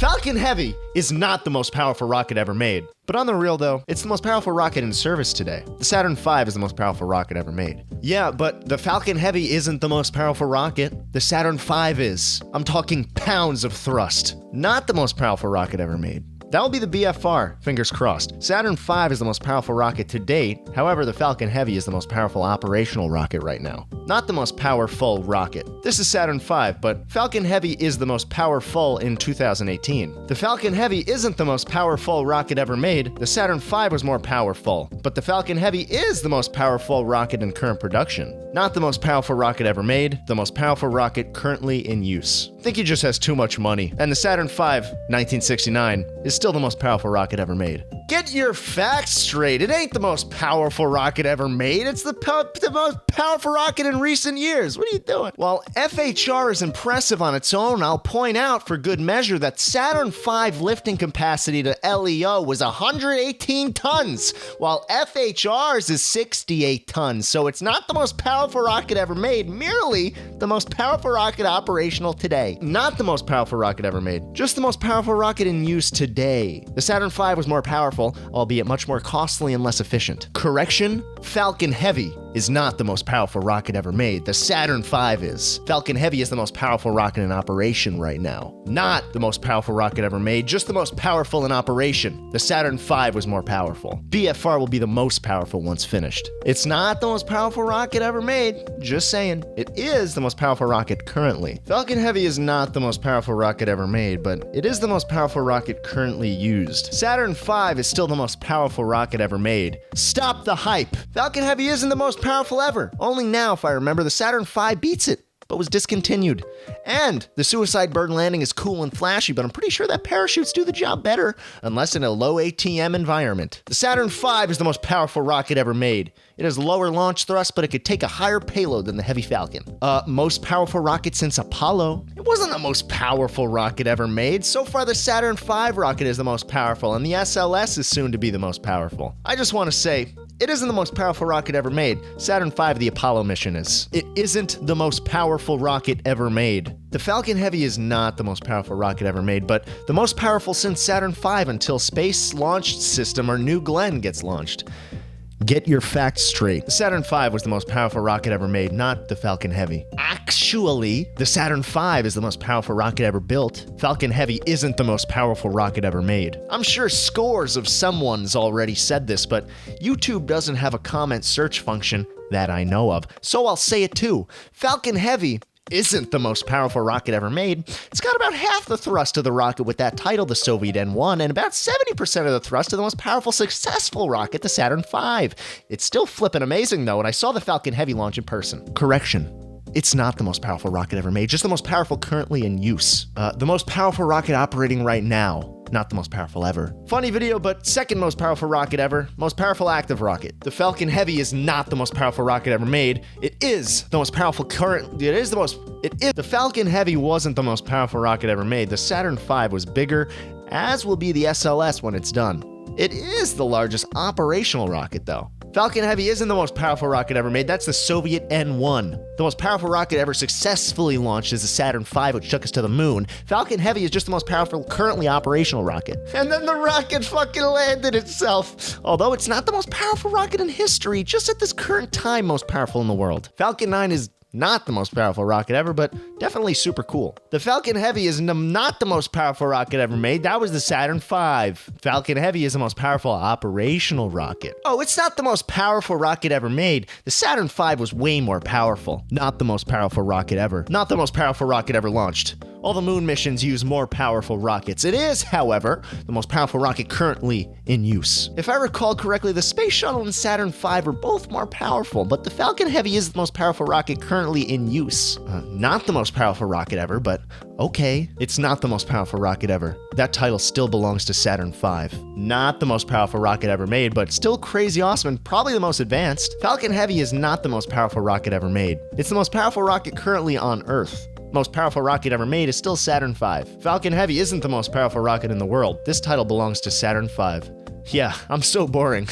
Falcon Heavy is not the most powerful rocket ever made. But on the real though, it's the most powerful rocket in service today. The Saturn V is the most powerful rocket ever made. Yeah, but the Falcon Heavy isn't the most powerful rocket. The Saturn V is. I'm talking pounds of thrust. Not the most powerful rocket ever made. That will be the BFR, fingers crossed. Saturn V is the most powerful rocket to date. However, the Falcon Heavy is the most powerful operational rocket right now. Not the most powerful rocket. This is Saturn V, but Falcon Heavy is the most powerful in 2018. The Falcon Heavy isn't the most powerful rocket ever made. The Saturn V was more powerful, but the Falcon Heavy is the most powerful rocket in current production. Not the most powerful rocket ever made, the most powerful rocket currently in use. I think he just has too much money. And the Saturn V, 1969, is still the most powerful rocket ever made. Get your facts straight. It ain't the most powerful rocket ever made. It's the most powerful rocket in recent years. What are you doing? While FHR is impressive on its own, I'll point out for good measure that Saturn V lifting capacity to LEO was 118 tons, while FHR's is 68 tons. So it's not the most powerful rocket ever made, merely the most powerful rocket operational today. Not the most powerful rocket ever made, just the most powerful rocket in use today. The Saturn V was more powerful, albeit much more costly and less efficient. Correction, Falcon Heavy is not the most powerful rocket ever made. The Saturn V is. Falcon Heavy is the most powerful rocket in operation right now. Not the most powerful rocket ever made, just the most powerful in operation. The Saturn V was more powerful. BFR will be the most powerful once finished. It's not the most powerful rocket ever made, just saying. It is the most powerful rocket currently. Falcon Heavy is not the most powerful rocket ever made, but it is the most powerful rocket currently used. Saturn V is still the most powerful rocket ever made. Stop the hype. Falcon Heavy isn't the most powerful ever. Only now, if I remember, the Saturn V beats it, but was discontinued. And the suicide bird landing is cool and flashy, but I'm pretty sure that parachutes do the job better, unless in a low ATM environment. The Saturn V is the most powerful rocket ever made. It has lower launch thrust, but it could take a higher payload than the Heavy Falcon. Most powerful rocket since Apollo. It wasn't the most powerful rocket ever made. So far, the Saturn V rocket is the most powerful, and the SLS is soon to be the most powerful. I just want to say, it isn't the most powerful rocket ever made. Saturn V, the Apollo mission is. It isn't the most powerful rocket ever made. The Falcon Heavy is not the most powerful rocket ever made, but the most powerful since Saturn V until Space Launch System or New Glenn gets launched. Get your facts straight. The Saturn V was the most powerful rocket ever made, not the Falcon Heavy. Actually, the Saturn V is the most powerful rocket ever built. Falcon Heavy isn't the most powerful rocket ever made. I'm sure scores of someone's already said this, but YouTube doesn't have a comment search function that I know of, so I'll say it too. Falcon Heavy isn't the most powerful rocket ever made. It's got about half the thrust of the rocket with that title, the Soviet N1, and about 70% of the thrust of the most powerful successful rocket, the Saturn V. It's still flippin' amazing though, and I saw the Falcon Heavy launch in person. Correction. It's not the most powerful rocket ever made, just the most powerful currently in use. The most powerful rocket operating right now. Not the most powerful ever. Funny video, but second most powerful rocket ever. Most powerful active rocket. The Falcon Heavy is not the most powerful rocket ever made. It is the most powerful The Falcon Heavy wasn't the most powerful rocket ever made. The Saturn V was bigger, as will be the SLS when it's done. It is the largest operational rocket though. Falcon Heavy isn't the most powerful rocket ever made. That's the Soviet N1. The most powerful rocket ever successfully launched is the Saturn V, which took us to the moon. Falcon Heavy is just the most powerful currently operational rocket. And then the rocket fucking landed itself. Although it's not the most powerful rocket in history, just at this current time most powerful in the world. Falcon 9 is not the most powerful rocket ever, but definitely super cool. The Falcon Heavy is not the most powerful rocket ever made. That was the Saturn V. Falcon Heavy is the most powerful operational rocket. Oh, it's not the most powerful rocket ever made. The Saturn V was way more powerful. Not the most powerful rocket ever. Not the most powerful rocket ever launched. All the moon missions use more powerful rockets. It is, however, the most powerful rocket currently in use. If I recall correctly, the Space Shuttle and Saturn V are both more powerful, but the Falcon Heavy is the most powerful rocket currently in use. Not the most powerful rocket ever, but okay. It's not the most powerful rocket ever. That title still belongs to Saturn V. Not the most powerful rocket ever made, but still crazy awesome and probably the most advanced. Falcon Heavy is not the most powerful rocket ever made. It's the most powerful rocket currently on Earth. Most powerful rocket ever made is still Saturn V. Falcon Heavy isn't the most powerful rocket in the world. This title belongs to Saturn V. Yeah, I'm so boring.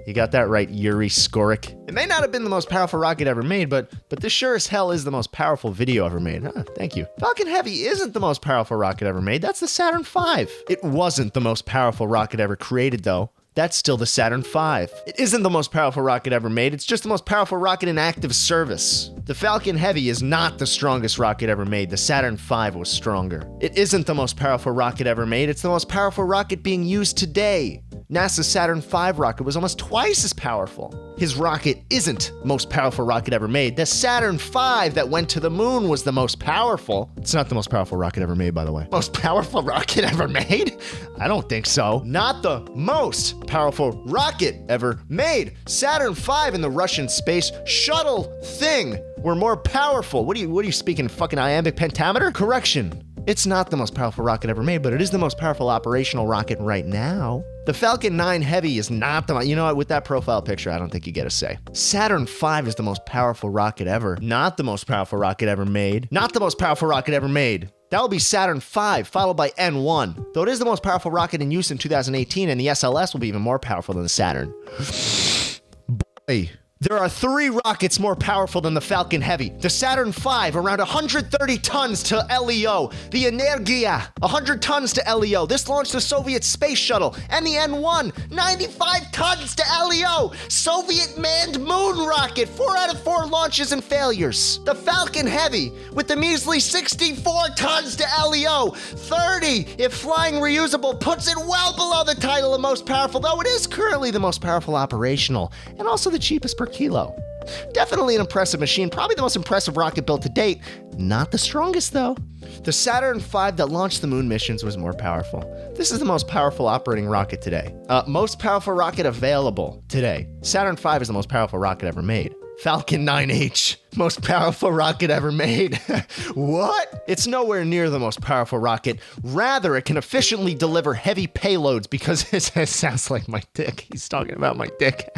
You got that right, Yuri Skorik. It may not have been the most powerful rocket ever made, but this sure as hell is the most powerful video ever made. Thank you. Falcon Heavy isn't the most powerful rocket ever made. That's the Saturn V. It wasn't the most powerful rocket ever created, though. That's still the Saturn V. It isn't the most powerful rocket ever made. It's just the most powerful rocket in active service. The Falcon Heavy is not the strongest rocket ever made. The Saturn V was stronger. It isn't the most powerful rocket ever made. It's the most powerful rocket being used today. NASA's Saturn V rocket was almost twice as powerful. His rocket isn't the most powerful rocket ever made. The Saturn V that went to the moon was the most powerful. It's not the most powerful rocket ever made, by the way. Most powerful rocket ever made? I don't think so. Not the most powerful rocket ever made. Saturn V and the Russian space shuttle thing were more powerful. What are you speaking, fucking iambic pentameter? Correction. It's not the most powerful rocket ever made, but it is the most powerful operational rocket right now. The Falcon 9 Heavy is not the... You know what? With that profile picture, I don't think you get a say. Saturn V is the most powerful rocket ever. Not the most powerful rocket ever made. Not the most powerful rocket ever made. That will be Saturn V, followed by N1. Though it is the most powerful rocket in use in 2018, and the SLS will be even more powerful than the Saturn. Boy. There are 3 rockets more powerful than the Falcon Heavy. The Saturn V, around 130 tons to LEO. The Energia, 100 tons to LEO. This launched the Soviet space shuttle. And the N1, 95 tons to LEO. Soviet manned moon rocket, 4 out of 4 launches and failures. The Falcon Heavy, with the measly 64 tons to LEO. 30, if flying reusable, puts it well below the title of most powerful, though it is currently the most powerful operational, and also the cheapest per kilo. Definitely an impressive machine, probably the most impressive rocket built to date. Not the strongest, though. The Saturn V that launched the moon missions was more powerful. This is the most powerful operating rocket today. Most powerful rocket available today. Saturn V is the most powerful rocket ever made. Falcon 9H, most powerful rocket ever made. What? It's nowhere near the most powerful rocket. Rather, it can efficiently deliver heavy payloads because it sounds like my dick. He's talking about my dick.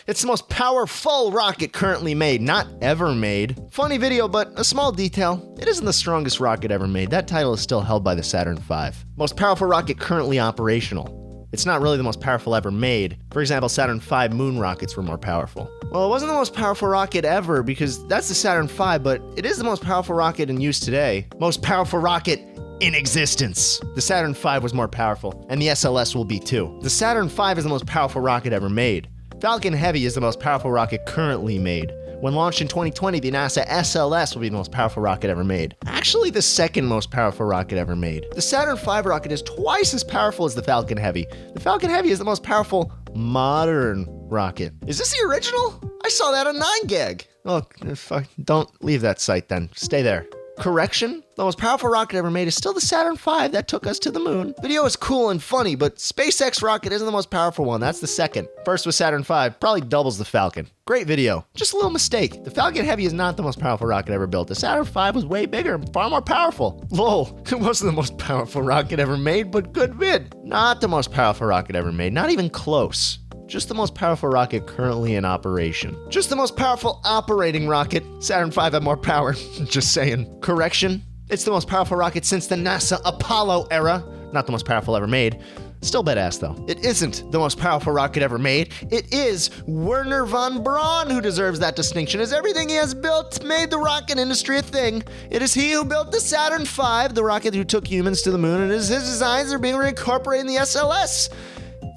It's the most powerful rocket currently made, not ever made. Funny video, but a small detail. It isn't the strongest rocket ever made. That title is still held by the Saturn V. Most powerful rocket currently operational. It's not really the most powerful ever made. For example, Saturn V moon rockets were more powerful. Well, it wasn't the most powerful rocket ever because that's the Saturn V, but it is the most powerful rocket in use today. Most powerful rocket in existence. The Saturn V was more powerful, and the SLS will be too. The Saturn V is the most powerful rocket ever made. Falcon Heavy is the most powerful rocket currently made. When launched in 2020, the NASA SLS will be the most powerful rocket ever made. Actually, the second most powerful rocket ever made. The Saturn V rocket is twice as powerful as the Falcon Heavy. The Falcon Heavy is the most powerful modern rocket. Is this the original? I saw that on 9gag. Oh, fuck. Don't leave that site then. Stay there. Correction, the most powerful rocket ever made is still the Saturn V that took us to the moon. Video is cool and funny, but SpaceX rocket isn't the most powerful one. That's the second. First was Saturn V, probably doubles the Falcon. Great video. Just a little mistake. The Falcon Heavy is not the most powerful rocket ever built. The Saturn V was way bigger and far more powerful. Lol, it wasn't the most powerful rocket ever made, but good vid. Not the most powerful rocket ever made, not even close. Just the most powerful rocket currently in operation. Just the most powerful operating rocket. Saturn V had more power. Just saying. Correction. It's the most powerful rocket since the NASA Apollo era. Not the most powerful ever made. Still badass though. It isn't the most powerful rocket ever made. It is Werner von Braun who deserves that distinction, as everything he has built made the rocket industry a thing. It is he who built the Saturn V, the rocket who took humans to the moon, and his designs are being reincorporated in the SLS.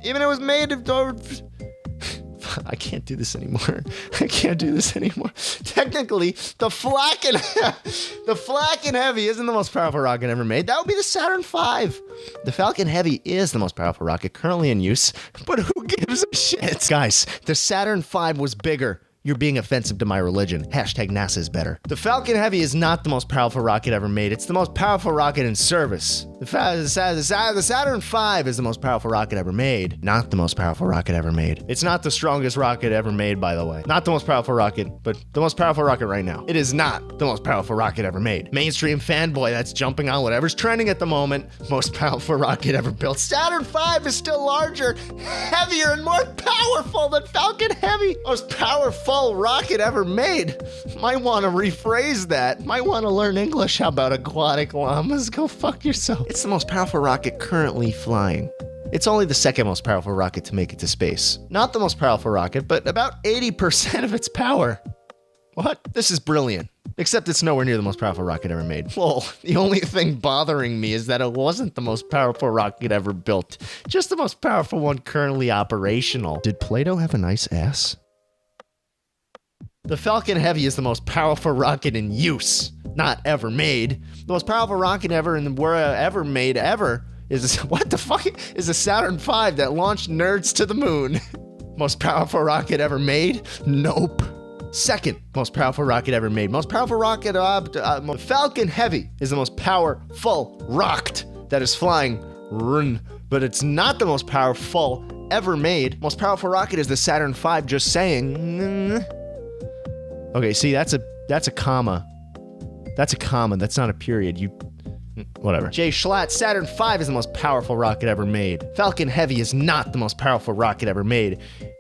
Even it was made of... I can't do this anymore. I can't do this anymore. Technically, the Falcon Heavy isn't the most powerful rocket ever made. That would be the Saturn V. The Falcon Heavy is the most powerful rocket currently in use, but who gives a shit? Guys, the Saturn V was bigger. You're being offensive to my religion. Hashtag NASA is better. The Falcon Heavy is not the most powerful rocket ever made. It's the most powerful rocket in service. The Saturn V is the most powerful rocket ever made. Not the most powerful rocket ever made. It's not the strongest rocket ever made, by the way. Not the most powerful rocket, but the most powerful rocket right now. It is not the most powerful rocket ever made. Mainstream fanboy that's jumping on whatever's trending at the moment. Most powerful rocket ever built. Saturn V is still larger, heavier, and more powerful than Falcon Heavy. Most powerful rocket ever made. Might want to rephrase that. Might want to learn English. How about aquatic llamas? Go fuck yourself. It's the most powerful rocket currently flying. It's only the second most powerful rocket to make it to space. Not the most powerful rocket, but about 80% of its power. What? This is brilliant. Except it's nowhere near the most powerful rocket ever made. Well, the only thing bothering me is that it wasn't the most powerful rocket ever built. Just the most powerful one currently operational. Did Plato have a nice ass? The Falcon Heavy is the most powerful rocket in use, not ever made. The most powerful rocket ever ever made is, what the fuck, is a Saturn V that launched nerds to the moon. Most powerful rocket ever made? Nope. Second most powerful rocket ever made. Most powerful rocket, Falcon Heavy is the most powerful rocket that is flying, but it's not the most powerful ever made. Most powerful rocket is the Saturn V, just saying. Okay, see, that's a comma. That's a comma, that's not a period. Whatever. jschlatt, Saturn V is the most powerful rocket ever made. Falcon Heavy is not the most powerful rocket ever made.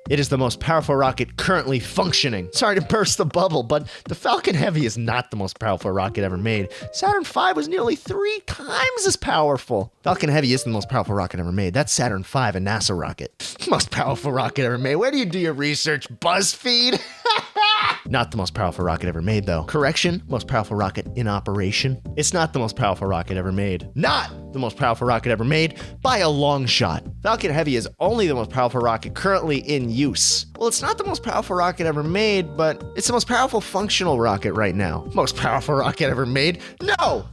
It is the most powerful rocket currently functioning. Sorry to burst the bubble, but the Falcon Heavy is not the most powerful rocket ever made. Saturn V was nearly 3 times as powerful. Falcon Heavy is the most powerful rocket ever made. That's Saturn V, a NASA rocket. Most powerful rocket ever made. Where do you do your research? BuzzFeed? Not the most powerful rocket ever made, though. Correction, most powerful rocket in operation. It's not the most powerful rocket ever made. Not the most powerful rocket ever made by a long shot. Falcon Heavy is only the most powerful rocket currently in use. Well, it's not the most powerful rocket ever made, but it's the most powerful functional rocket right now. Most powerful rocket ever made? No!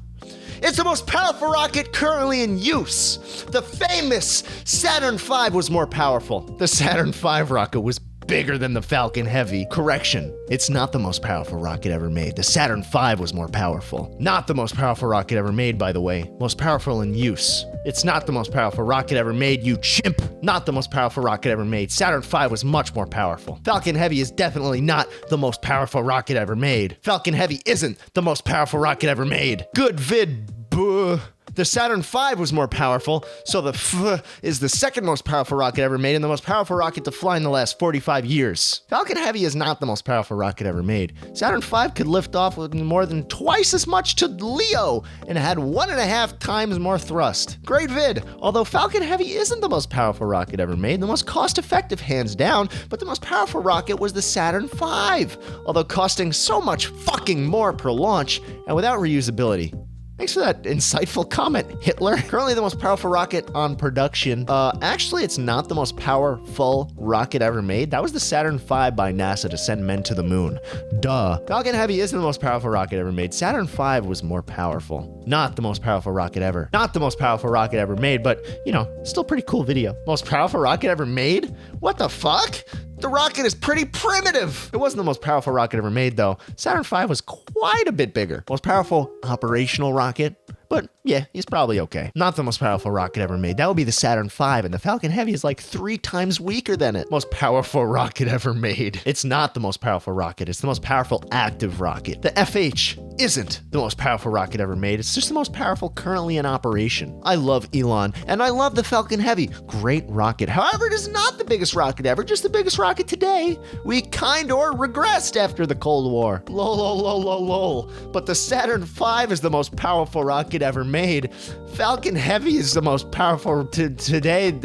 It's the most powerful rocket currently in use. The famous Saturn V was more powerful. The Saturn V rocket was bigger than the Falcon Heavy. Correction, it's not the most powerful rocket ever made. The Saturn V was more powerful. Not the most powerful rocket ever made, by the way. Most powerful in use. It's not the most powerful rocket ever made, you chimp. Not the most powerful rocket ever made. Saturn V was much more powerful. Falcon Heavy is definitely not the most powerful rocket ever made. Falcon Heavy isn't the most powerful rocket ever made. Good vid, buh. The Saturn V was more powerful, so the is the second most powerful rocket ever made and the most powerful rocket to fly in the last 45 years. Falcon Heavy is not the most powerful rocket ever made. Saturn V could lift off with more than twice as much to Leo and had 1.5 times more thrust. Great vid, although Falcon Heavy isn't the most powerful rocket ever made, the most cost-effective hands down, but the most powerful rocket was the Saturn V, although costing so much fucking more per launch and without reusability. Thanks for that insightful comment, Hitler. Currently the most powerful rocket on production. Actually, it's not the most powerful rocket ever made. That was the Saturn V by NASA to send men to the moon. Duh. Falcon Heavy isn't the most powerful rocket ever made. Saturn V was more powerful. Not the most powerful rocket ever. Not the most powerful rocket ever made, but, you know, still pretty cool video. Most powerful rocket ever made? What the fuck? The rocket is pretty primitive. It wasn't the most powerful rocket ever made, though. Saturn V was quite a bit bigger. Most powerful operational rocket, but yeah, he's probably okay. Not the most powerful rocket ever made. That would be the Saturn V, and the Falcon Heavy is like 3 times weaker than it. Most powerful rocket ever made. It's not the most powerful rocket. It's the most powerful active rocket. The FH isn't the most powerful rocket ever made. It's just the most powerful currently in operation. I love Elon, and I love the Falcon Heavy. Great rocket. However, it is not the biggest rocket ever, just the biggest rocket today. We kind or regressed after the Cold War. Lol, lol, lol, lol, lol. But the Saturn V is the most powerful rocket ever made. Falcon Heavy is the most powerful today.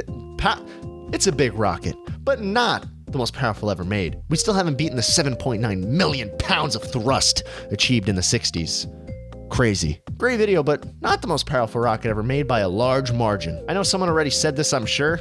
It's a big rocket, but not the most powerful ever made. We still haven't beaten the 7.9 million pounds of thrust achieved in the 60s. Crazy. Great video, but not the most powerful rocket ever made by a large margin. I know someone already said this, I'm sure.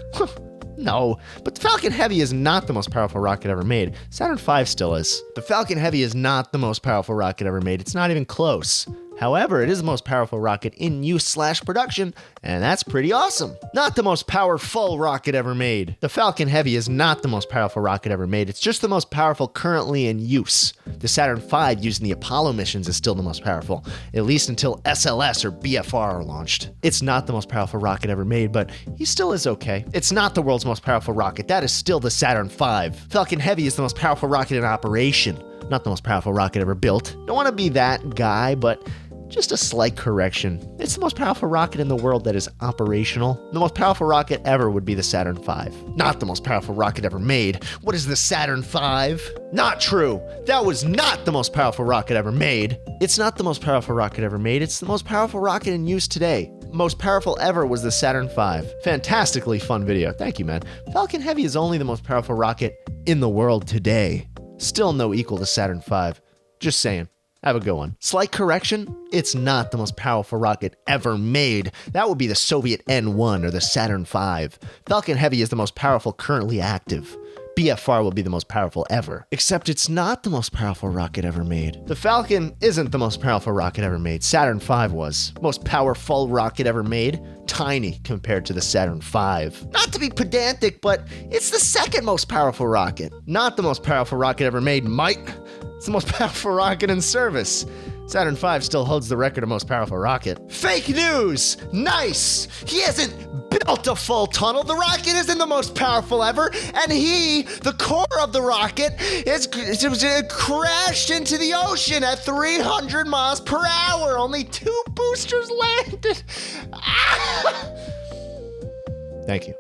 No, but the Falcon Heavy is not the most powerful rocket ever made. Saturn V still is. The Falcon Heavy is not the most powerful rocket ever made. It's not even close. However, it is the most powerful rocket in use/production, and that's pretty awesome. Not the most powerful rocket ever made. The Falcon Heavy is not the most powerful rocket ever made. It's just the most powerful currently in use. The Saturn V used in the Apollo missions is still the most powerful, at least until SLS or BFR are launched. It's not the most powerful rocket ever made, but he still is okay. It's not the world's most powerful rocket. That is still the Saturn V. Falcon Heavy is the most powerful rocket in operation. Not the most powerful rocket ever built. Don't want to be that guy, but just a slight correction. It's the most powerful rocket in the world that is operational. The most powerful rocket ever would be the Saturn V. Not the most powerful rocket ever made. What is the Saturn V? Not true. That was not the most powerful rocket ever made. It's not the most powerful rocket ever made. It's the most powerful rocket in use today. most powerful ever was the Saturn V. Fantastically fun video. Thank you, man. Falcon Heavy is only the most powerful rocket in the world today. Still no equal to Saturn V. Just saying. Have a good one. Slight correction, it's not the most powerful rocket ever made. That would be the Soviet N-1 or the Saturn V. Falcon Heavy is the most powerful currently active. BFR will be the most powerful ever. Except it's not the most powerful rocket ever made. The Falcon isn't the most powerful rocket ever made. Saturn V was. Most powerful rocket ever made. Tiny compared to the Saturn V. Not to be pedantic, but it's the second most powerful rocket. Not the most powerful rocket ever made, Mike. It's the most powerful rocket in service. Saturn V still holds the record of most powerful rocket. Fake news! Nice! He hasn't built a full tunnel. The rocket isn't the most powerful ever, and the core of the rocket, it crashed into the ocean at 300 miles per hour. Only 2 boosters landed. Thank you.